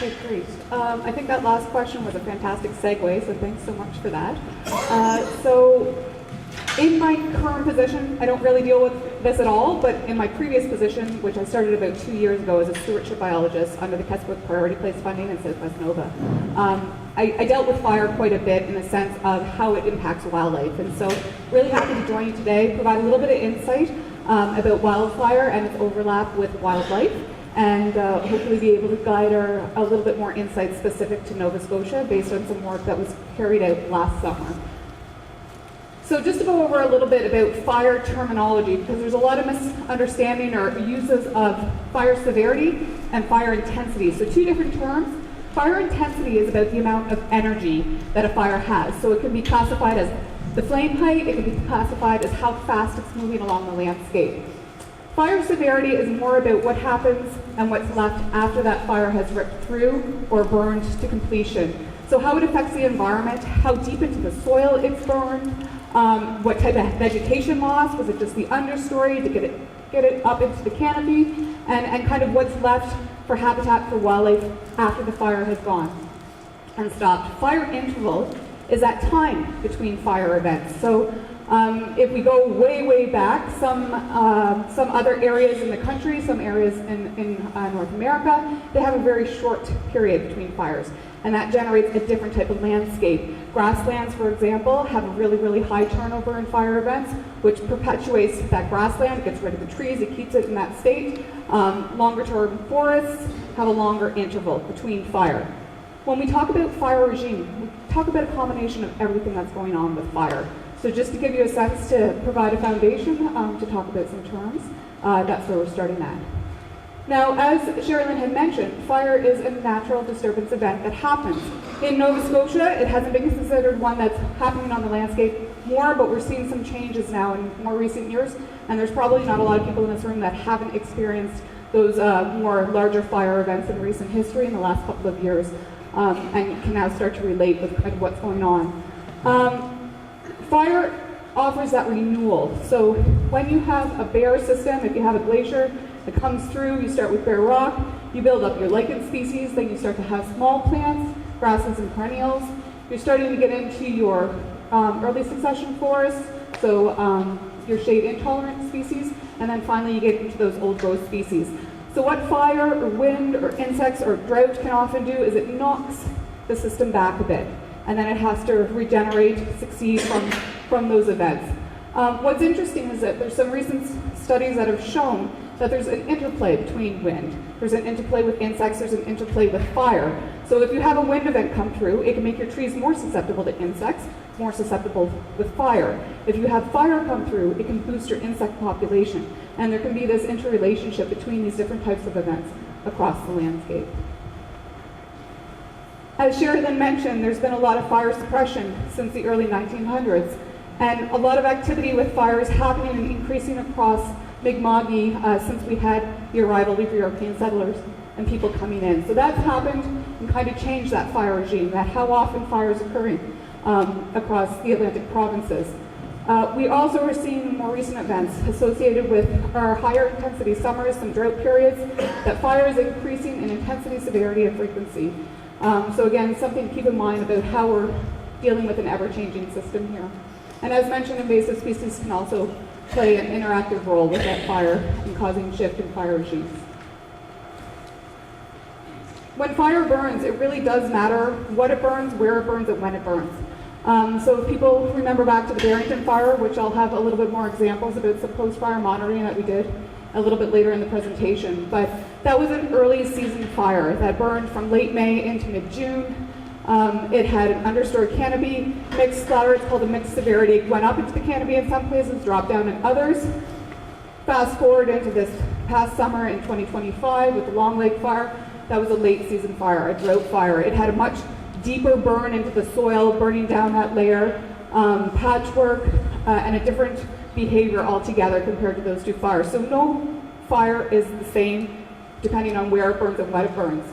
Okay, great. I think that last question was a fantastic segue, so thanks so much for that. So in my current position, I don't really deal with this at all, but in my previous position, which I started about 2 years ago as a stewardship biologist under the Keswick Priority Place funding in Southwest Nova, I dealt with fire quite a bit in the sense of how it impacts wildlife. And so really happy to join you today, provide a little bit of insight about wildfire and its overlap with wildlife, and hopefully be able to guide a little bit more insight specific to Nova Scotia based on some work that was carried out last summer. So just to go over a little bit about fire terminology, because there's a lot of misunderstanding or uses of fire severity and fire intensity. So two different terms. Fire intensity is about the amount of energy that a fire has. So it can be classified as the flame height, it can be classified as how fast it's moving along the landscape. Fire severity is more about what happens and what's left after that fire has ripped through or burned to completion. So how it affects the environment, how deep into the soil it's burned, what type of vegetation loss, was it just the understory to get it up into the canopy, and kind of what's left for habitat for wildlife after the fire has gone and stopped. Fire interval is that time between fire events. So if we go way, way back, some other areas in the country, some areas in North America, they have a very short period between fires. And that generates a different type of landscape. Grasslands, for example, have a really, really high turnover in fire events, which perpetuates that grassland, it gets rid of the trees, it keeps it in that state. Longer term forests have a longer interval between fire. When we talk about fire regime, we talk about a combination of everything that's going on with fire. So just to give you a sense, to provide a foundation to talk about some terms, that's where we're starting at. Now, as Sherilyn had mentioned, fire is a natural disturbance event that happens. In Nova Scotia, it hasn't been considered one that's happening on the landscape more, but we're seeing some changes now in more recent years, and there's probably not a lot of people in this room that haven't experienced those more larger fire events in recent history in the last couple of years, and can now start to relate with kind of what's going on. Fire offers that renewal. So when you have a bare system, if you have a glacier that comes through, you start with bare rock, you build up your lichen species, then you start to have small plants, grasses and perennials. You're starting to get into your early succession forests, so your shade intolerant species, and then finally you get into those old growth species. So what fire or wind or insects or drought can often do is it knocks the system back a bit, and then it has to regenerate, succeed from those events. What's interesting is that there's some recent studies that have shown that there's an interplay between wind. There's an interplay with insects, there's an interplay with fire. So if you have a wind event come through, it can make your trees more susceptible to insects, more susceptible with fire. If you have fire come through, it can boost your insect population. And there can be this interrelationship between these different types of events across the landscape. As Sherilyn mentioned, there's been a lot of fire suppression since the early 1900s. And a lot of activity with fires happening and increasing across Mi'kmaq since we had the arrival of European settlers and people coming in. So that's happened and kind of changed that fire regime, that how often fire is occurring across the Atlantic provinces. We also are seeing more recent events associated with our higher intensity summers, some drought periods, that fire is increasing in intensity, severity, and frequency. So again, something to keep in mind about how we're dealing with an ever-changing system here. And as mentioned, invasive species can also play an interactive role with that fire in causing shift in fire regimes. When fire burns, it really does matter what it burns, where it burns, and when it burns. So if people remember back to the Barrington fire, which I'll have a little bit more examples about some post-fire monitoring that we did a little bit later in the presentation, but that was an early season fire that burned from late May into mid-June. It had an understory canopy, mixed splatter, it's called a mixed severity. It went up into the canopy in some places, dropped down in others. Fast forward into this past summer in 2025 with the Long Lake fire, that was a late season fire, a drought fire. It had a much deeper burn into the soil, burning down that layer, patchwork, and a different behavior altogether compared to those two fires. So no fire is the same depending on where it burns and what it burns.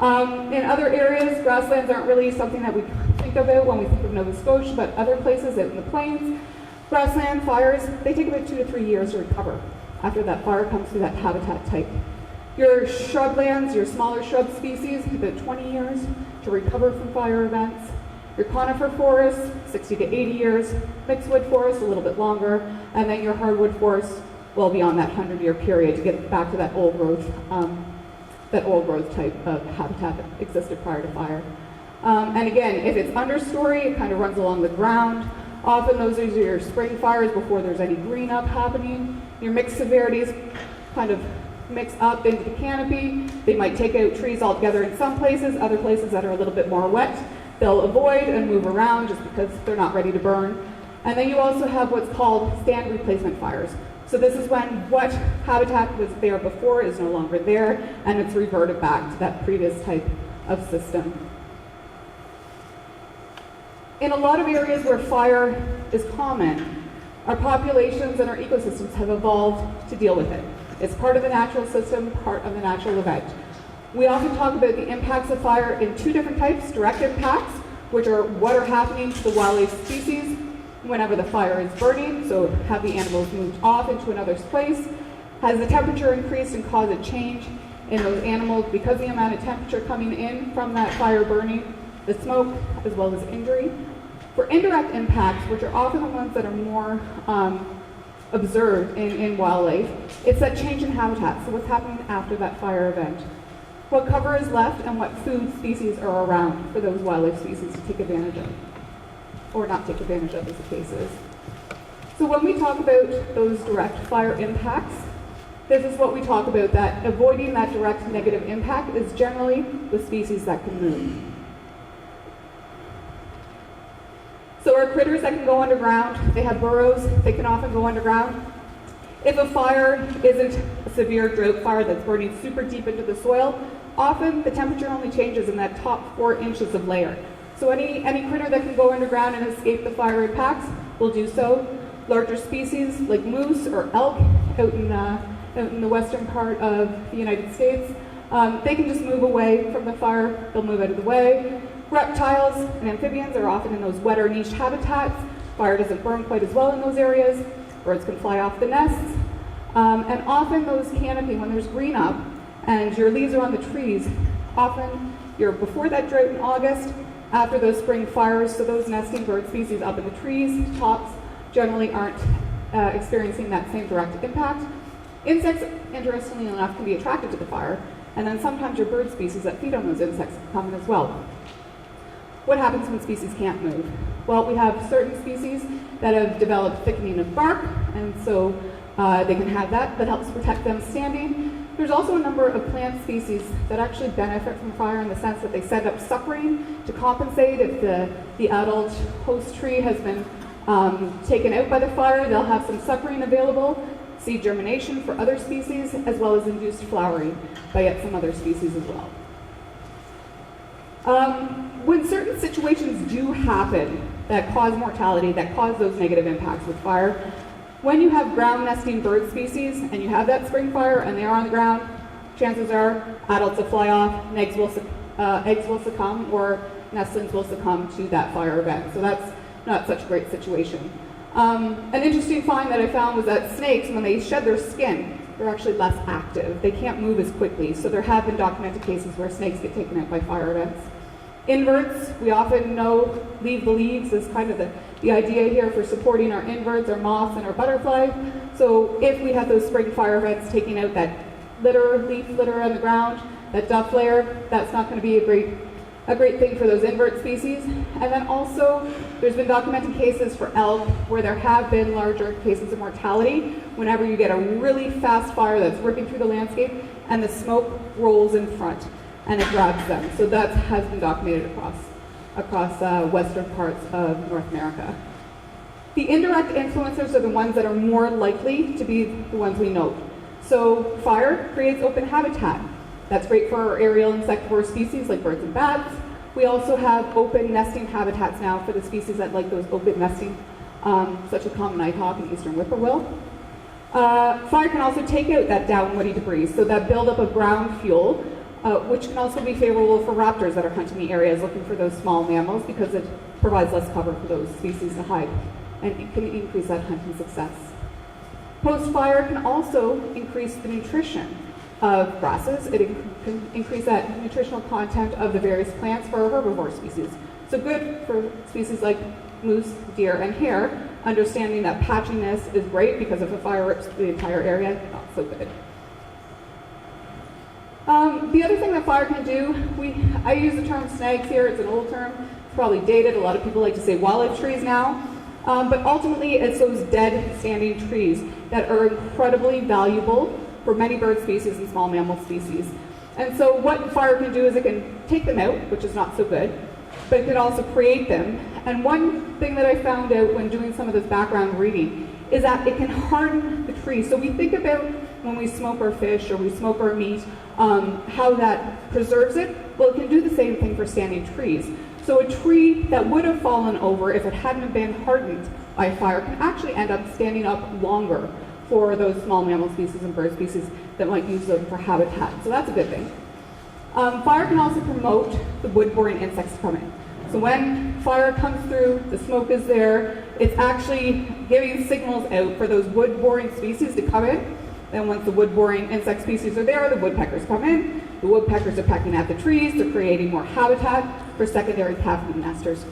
In other areas, grasslands aren't really something that we think about when we think of Nova Scotia, but other places out in the plains, grassland fires, they take about 2 to 3 years to recover after that fire comes through that habitat type. Your shrublands, your smaller shrub species, about 20 years to recover from fire events. Your conifer forests, 60 to 80 years. Mixed wood forests, a little bit longer. And then your hardwood forests, well beyond that 100-year period to get back to that old growth type of habitat that existed prior to fire. And again, if it's understory, it kind of runs along the ground. Often those are your spring fires before there's any green up happening. Your mixed severities kind of mix up into the canopy. They might take out trees altogether in some places, other places that are a little bit more wet, they'll avoid and move around just because they're not ready to burn. And then you also have what's called stand replacement fires. So this is when what habitat was there before is no longer there, and it's reverted back to that previous type of system. In a lot of areas where fire is common, our populations and our ecosystems have evolved to deal with it. It's part of the natural system, part of the natural event. We often talk about the impacts of fire in two different types: direct impacts, which are what are happening to the wildlife species whenever the fire is burning, so have the animals moved off into another place. Has the temperature increased and caused a change in those animals because of the amount of temperature coming in from that fire burning, the smoke, as well as injury. For indirect impacts, which are often the ones that are more observed in wildlife, it's that change in habitat, so what's happening after that fire event. What cover is left and what food species are around for those wildlife species to take advantage of, or not take advantage of as the case is. So when we talk about those direct fire impacts, this is what we talk about, that avoiding that direct negative impact is generally the species that can move. So our critters that can go underground, they have burrows, they can often go underground. If a fire isn't a severe drought fire that's burning super deep into the soil, often the temperature only changes in that top 4 inches of layer. So any critter that can go underground and escape the fire impacts will do so. Larger species like moose or elk out in the western part of the United States, they can just move away from the fire, they'll move out of the way. Reptiles and amphibians are often in those wetter niche habitats. Fire doesn't burn quite as well in those areas. Birds can fly off the nests. And often those canopy, when there's green up and your leaves are on the trees, often you're before that drought in August, after those spring fires, so those nesting bird species up in the trees, tops, generally aren't experiencing that same direct impact. Insects, interestingly enough, can be attracted to the fire, and then sometimes your bird species that feed on those insects come in as well. What happens when species can't move? Well, we have certain species that have developed thickening of bark, and so they can have that. That helps protect them standing. There's also a number of plant species that actually benefit from fire in the sense that they send up suckering to compensate if the adult host tree has been taken out by the fire. They'll have some suckering available, seed germination for other species, as well as induced flowering by yet some other species as well. When certain situations do happen that cause mortality, that cause those negative impacts with fire, when you have ground nesting bird species and you have that spring fire and they are on the ground, chances are adults will fly off and eggs will succumb, or nestlings will succumb to that fire event. So that's not such a great situation. An interesting find that I found was that snakes, when they shed their skin, they're actually less active. They can't move as quickly, so there have been documented cases where snakes get taken out by fire events. Inverts, we often know leave the leaves is kind of the idea here for supporting our inverts, our moths, and our butterflies. So if we have those spring fire events taking out that leaf litter on the ground, that duff layer, that's not going to be a great thing for those invert species. And then also, there's been documented cases for elk where there have been larger cases of mortality whenever you get a really fast fire that's ripping through the landscape and the smoke rolls in front and it grabs them. So that has been documented across western parts of North America. The indirect influencers are the ones that are more likely to be the ones we note. So fire creates open habitat. That's great for our aerial insectivore species like birds and bats. We also have open nesting habitats now for the species that like those open nesting, such as common nighthawk and eastern whippoorwill. Fire can also take out that down woody debris, so that buildup of ground fuel, which can also be favorable for raptors that are hunting the areas looking for those small mammals because it provides less cover for those species to hide, and it can increase that hunting success. Post-fire can also increase the nutrition of grasses. It can increase that nutritional content of the various plants for our herbivore species. So good for species like moose, deer, and hare. Understanding that patchiness is great because if a fire rips the entire area, not so good. The other thing that fire can do, I use the term snags here, it's an old term, it's probably dated, a lot of people like to say wildlife trees now, but ultimately it's those dead standing trees that are incredibly valuable for many bird species and small mammal species. And so what fire can do is it can take them out, which is not so good, but it can also create them. And one thing that I found out when doing some of this background reading is that it can harden the tree. So we think about when we smoke our fish or we smoke our meat, how that preserves it. Well, it can do the same thing for standing trees. So a tree that would have fallen over if it hadn't been hardened by fire can actually end up standing up longer for those small mammal species and bird species that might use them for habitat. So that's a good thing. Fire can also promote the wood-boring insects to come in. So when fire comes through, the smoke is there, it's actually giving signals out for those wood-boring species to come in. Then once the wood-boring insect species are there, the woodpeckers come in. The woodpeckers are pecking at the trees, they're creating more habitat for secondary pathogen nesters.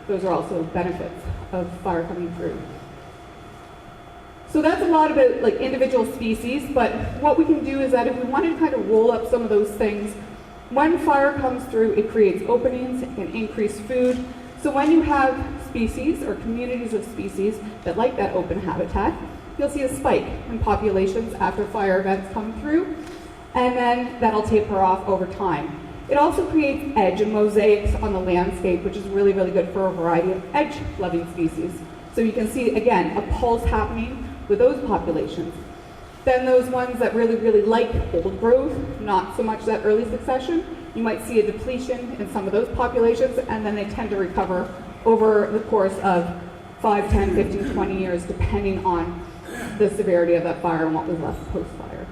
Those are also benefits of fire coming through. So that's a lot about like individual species, but what we can do is that if we want to kind of roll up some of those things, when fire comes through, it creates openings, it can increase food. So when you have species or communities of species that like that open habitat, you'll see a spike in populations after fire events come through, and then that'll taper off over time. It also creates edge and mosaics on the landscape, which is really, really good for a variety of edge-loving species. So you can see, again, a pulse happening with those populations. Then those ones that really, really like old growth, not so much that early succession, you might see a depletion in some of those populations, and then they tend to recover over the course of 5, 10, 15, 20 years, depending on the severity of that fire and what was left post-fire.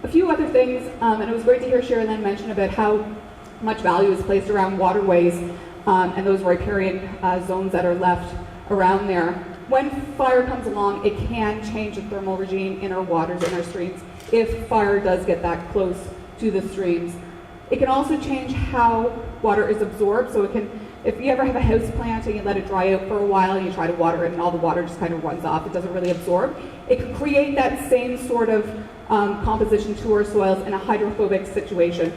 A few other things, and it was great to hear Sherilyn mention about how much value is placed around waterways and those riparian zones that are left around there. When fire comes along, it can change the thermal regime in our waters, in our streams, if fire does get that close to the streams. It can also change how water is absorbed. So it can, if you ever have a house plant and you let it dry out for a while and you try to water it and all the water just kind of runs off, it doesn't really absorb. It can create that same sort of composition to our soils in a hydrophobic situation.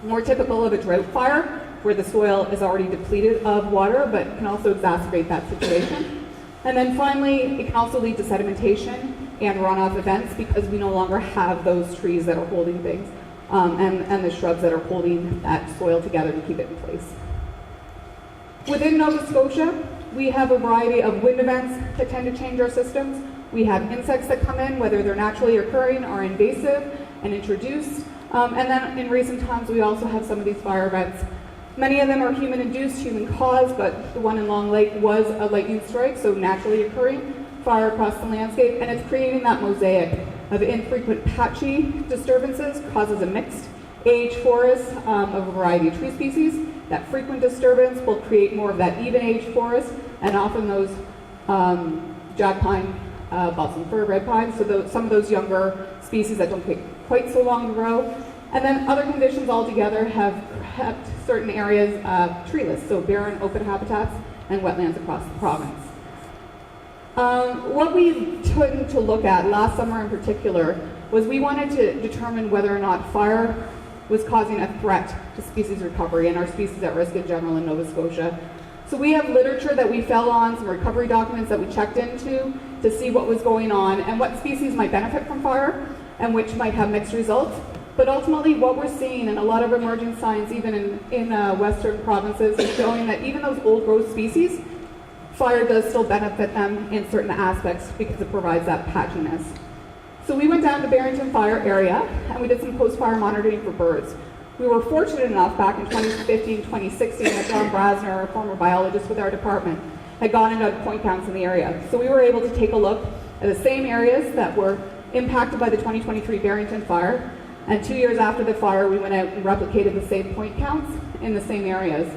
More typical of a drought fire, where the soil is already depleted of water, but can also exacerbate that situation. And then finally, it can also lead to sedimentation and runoff events because we no longer have those trees that are holding things and the shrubs that are holding that soil together to keep it in place. Within Nova Scotia, we have a variety of wind events that tend to change our systems. We have insects that come in, whether they're naturally occurring or invasive and introduced. And then in recent times, we also have some of these fire events. Many of them are human-induced, human-caused, but the one in Long Lake was a lightning strike, so naturally occurring fire across the landscape, and it's creating that mosaic of infrequent patchy disturbances, causes a mixed age forest of a variety of tree species. That frequent disturbance will create more of that even age forest, and often those jack pine, balsam fir, red pine, so some of those younger species that don't take quite so long to grow. And then other conditions altogether have kept certain areas treeless, so barren open habitats and wetlands across the province. What we took to look at last summer in particular was we wanted to determine whether or not fire was causing a threat to species recovery and our species at risk in general in Nova Scotia. So we have literature that we fell on, some recovery documents that we checked into to see what was going on and what species might benefit from fire and which might have mixed results. But ultimately what we're seeing in a lot of emerging science, even in Western provinces, is showing that even those old growth species, fire does still benefit them in certain aspects because it provides that patchiness. So we went down to Barrington Fire area and we did some post-fire monitoring for birds. We were fortunate enough back in 2015, 2016 that John Brasner, a former biologist with our department, had gone and done point counts in the area. So we were able to take a look at the same areas that were impacted by the 2023 Barrington fire. And 2 years after the fire, we went out and replicated the same point counts in the same areas.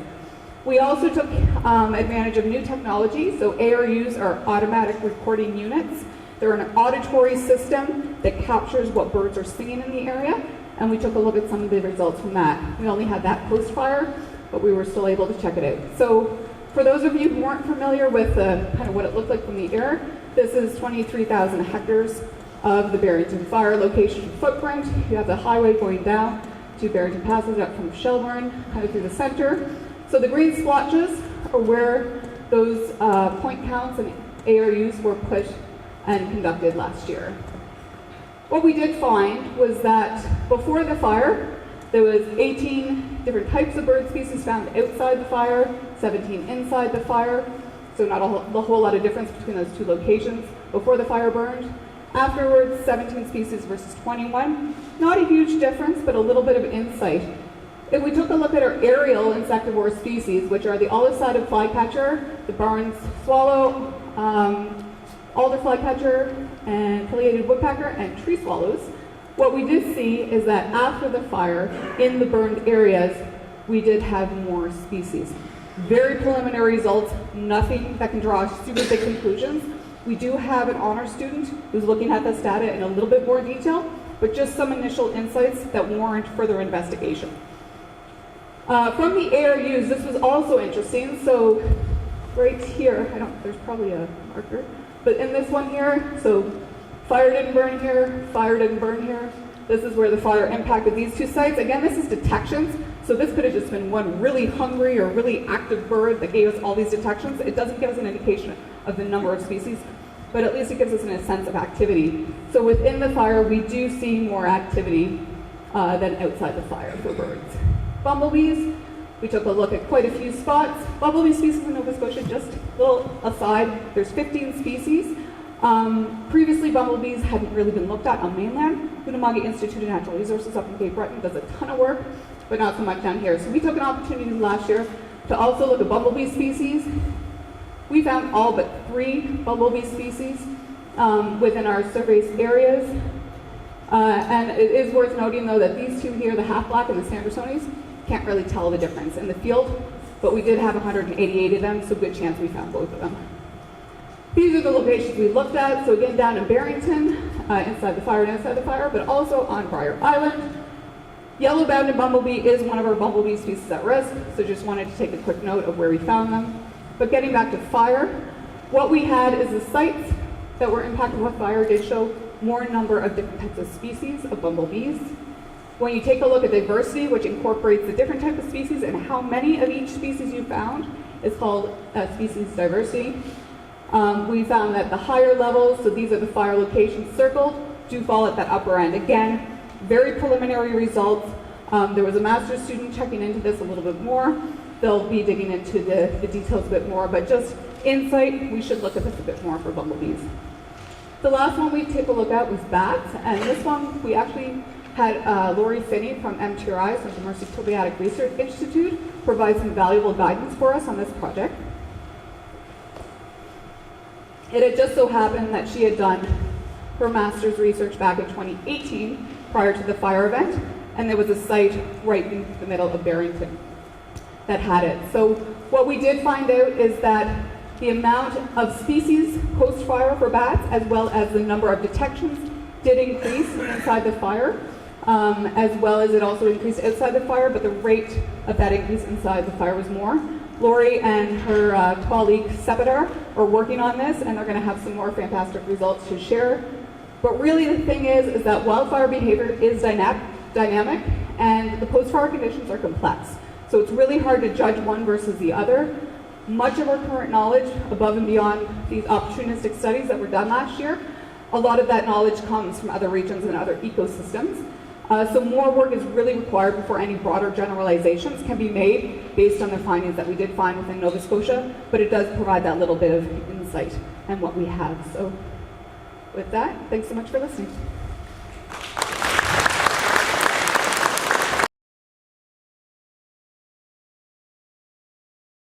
We also took advantage of new technology. So ARUs are automatic recording units. They're an auditory system that captures what birds are singing in the area, and we took a look at some of the results from that. We only had that post-fire, but we were still able to check it out. So for those of you who weren't familiar with kind of what it looked like from the air, this is 23,000 hectares of the Barrington fire location footprint. You have the highway going down to Barrington Passes up from Shelburne, kind of through the center. So the green splotches are where those point counts and ARUs were put and conducted last year. What we did find was that before the fire, there was 18 different types of bird species found outside the fire, 17 inside the fire, so not a whole lot of difference between those two locations before the fire burned. Afterwards, 17 species versus 21. Not a huge difference, but a little bit of insight. If we took a look at our aerial insectivore species, which are the olive-sided flycatcher, the Barnes swallow, alder flycatcher, and pileated woodpecker, and tree swallows, what we did see is that after the fire, in the burned areas, we did have more species. Very preliminary results, nothing that can draw super big conclusions. We do have an honor student who's looking at this data in a little bit more detail, but just some initial insights that warrant further investigation. From the ARUs, this was also interesting. So right here, there's probably a marker, but in this one here, so fire didn't burn here, fire didn't burn here. This is where the fire impacted these two sites. Again, this is detections, so this could have just been one really hungry or really active bird that gave us all these detections. It doesn't give us an indication of the number of species, but at least it gives us a sense of activity. So within the fire, we do see more activity than outside the fire for birds. Bumblebees, we took a look at quite a few spots. Bumblebee species in Nova Scotia, just a little aside, there's 15 species. Previously, bumblebees hadn't really been looked at on mainland. Unama'ki Institute of Natural Resources up in Cape Breton does a ton of work, but not so much down here. So we took an opportunity last year to also look at bumblebee species. We found all but 3 bumblebee species within our survey's areas. And it is worth noting, though, that these two here, the half-black and the Sandersonies, can't really tell the difference in the field, but we did have 188 of them, so good chance we found both of them. These are the locations we looked at. So again, down in Barrington, inside the fire and outside the fire, but also on Briar Island. Yellow-banded bumblebee is one of our bumblebee species at risk, so just wanted to take a quick note of where we found them. But getting back to fire, what we had is the sites that were impacted with fire did show more number of different types of species of bumblebees. When you take a look at diversity, which incorporates the different types of species and how many of each species you found, is called species diversity. We found that the higher levels, so these are the fire locations circled, do fall at that upper end. Again, very preliminary results. There was a master's student checking into this a little bit more. They'll be digging into the details a bit more, but just insight, we should look at this a bit more for bumblebees. The last one we took a look at was bats, and this one we actually had Lori Finney from MTRI, so the Mersey Tobeatic Research Institute, provide some valuable guidance for us on this project. It had just so happened that she had done her master's research back in 2018 prior to the fire event, and there was a site right in the middle of Barrington that had it. So what we did find out is that the amount of species post-fire for bats, as well as the number of detections, did increase inside the fire, as well as it also increased outside the fire, but the rate of that increase inside the fire was more. Lori and her colleague Sepidar are working on this, and they're going to have some more fantastic results to share. But really the thing is that wildfire behavior is dynamic, and the post-fire conditions are complex. So it's really hard to judge one versus the other. Much of our current knowledge, above and beyond these opportunistic studies that were done last year, a lot of that knowledge comes from other regions and other ecosystems. So more work is really required before any broader generalizations can be made based on the findings that we did find within Nova Scotia, but it does provide that little bit of insight and what we have. So with that, thanks so much for listening.